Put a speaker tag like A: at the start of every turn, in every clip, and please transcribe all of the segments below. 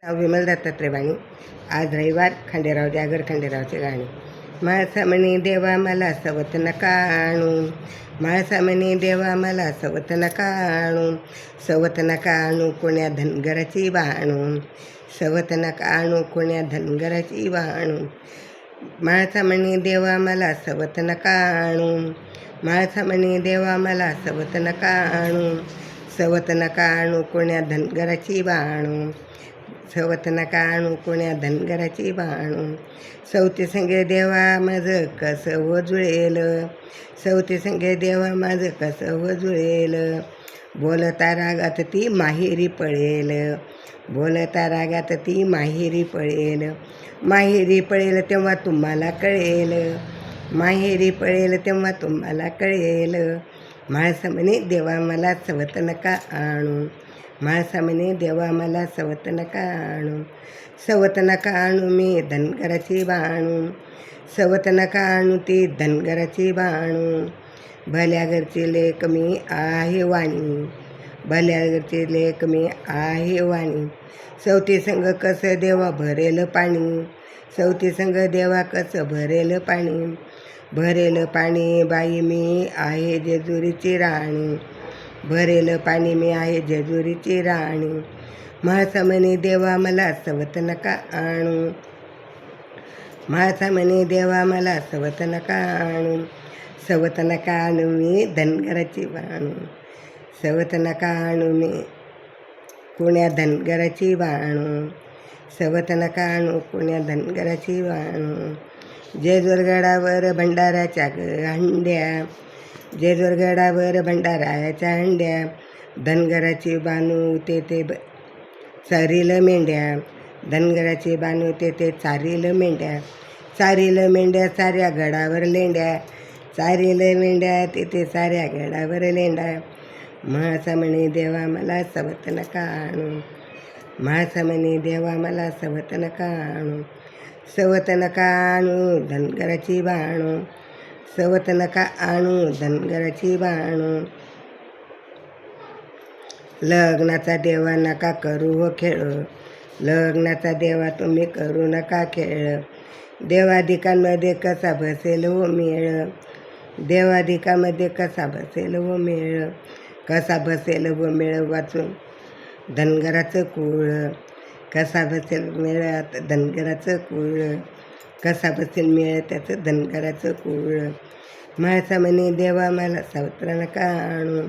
A: विमल दत्तात्रय वाणी. आज रविवार. खंडेराव जागर खंडेरावचे गाणे. माळसा म्हणे देवा मला सवत नका आणू, माळसा म्हणे देवा मला सवत नका आणू, सवत नका आणू कोण्या धनगराची वाणू, सवत नका आणू कोण्या धनगराची वाणू. माळसा म्हणे देवा मला सवत नका आणू, माळसा म्हणे देवा मला सवत नका आणू, सवत नका आणू कोण्या धनगराची वाणू, सवत नका आणू कोण्या धनगराची वाणू. सवती संगे देवा माझं कसं हो जुळेल, सवती संगे देवा माझं कसं हो जुळेल, बोलता रागात ती माहेरी पळेल, बोलता रागात ती माहेरी पळेल, माहेरी पळेल तेव्हा तुम्हाला कळेल, माहेरी पळेल तेव्हा तुम्हाला कळेल. माळसा म्हणे देवा मला सवत नका आणू, माळसा म्हणे देवा मला सवत नका आणू, सवत नका आणू मी धनगराची वाणू, सवत नका आणू ती धनगराची वाणू. भल्या घरची लेक मी आहे वाणी, भल्या घरची लेक मी आहे वाणी, सवती संग कसं देवा भरेल पाणी, सवती संग देवा कसं भरेल पाणी, भरेल पाणी बाई मी आहे जेजुरीची राणी, भरेल पाणी मी आहे जेजुरीची राणी. माळसा म्हणे देवा मला सवत नका आणू, माळसा म्हणे देवा मला सवत नका आणू, सवत नका आणू मी धनगराची वाणू, सवत नका आणू मी कोण्या धनगराची वाणू, सवत नका आणू कोण्या धनगराची वाणू. जेजुरगडावर भंडाऱ्याच्या हंड्या, जेजुरगडावर भंडाऱ्याच्या हंड्या, धनगराची बानू ते चारील मेंढ्या, धनगराची बानू ते चारील मेंढ्या, चारील मेंढ्या साऱ्या गडावर लेंड्या, चारील मेंढ्या तिथे साऱ्या गडावर लेंड्या. माळसा म्हणे देवा मला सवत नका आणू, माळसा म्हणे देवा मला सवत नका आणू, सवत नका आणू धनगराची वाणू, सवत नका आणू धनगराची वाणू. लग्नाचा देवा नका करू हो खेळ, लग्नाचा देवा तुम्ही करू नका खेळ, देवाधिकांमध्ये कसा बसेल हो मेळ, देवाधिकामध्ये कसा बसेल हो मेळ, कसा बसेल हो मेळ वाचून धनगराचं कुळ, कसा बसेल मेळात धनगराचं कुळ, कसा बसेल मेळ त्याचं धनगराचं कुळ. माळसा म्हणे देवा मला सवत नका आणू,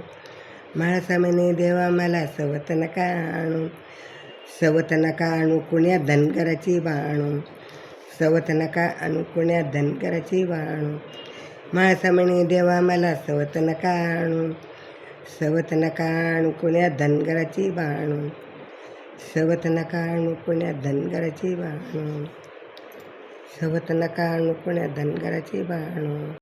A: माळसा म्हणे देवा मला सवत नका आणू, सवत नका आणू कोण्या धनगराची वाणू, सवत नका आणू कोण्या धनगराची वाणू. माळसा म्हणे देवा मला सवत नका आणू, सवत नका आणू कोण्या धनगराची वाणू, सवत नका आणू कोण्या धनगराची वाणू, सवत नका आणू कोण्या धनगराची वाणू.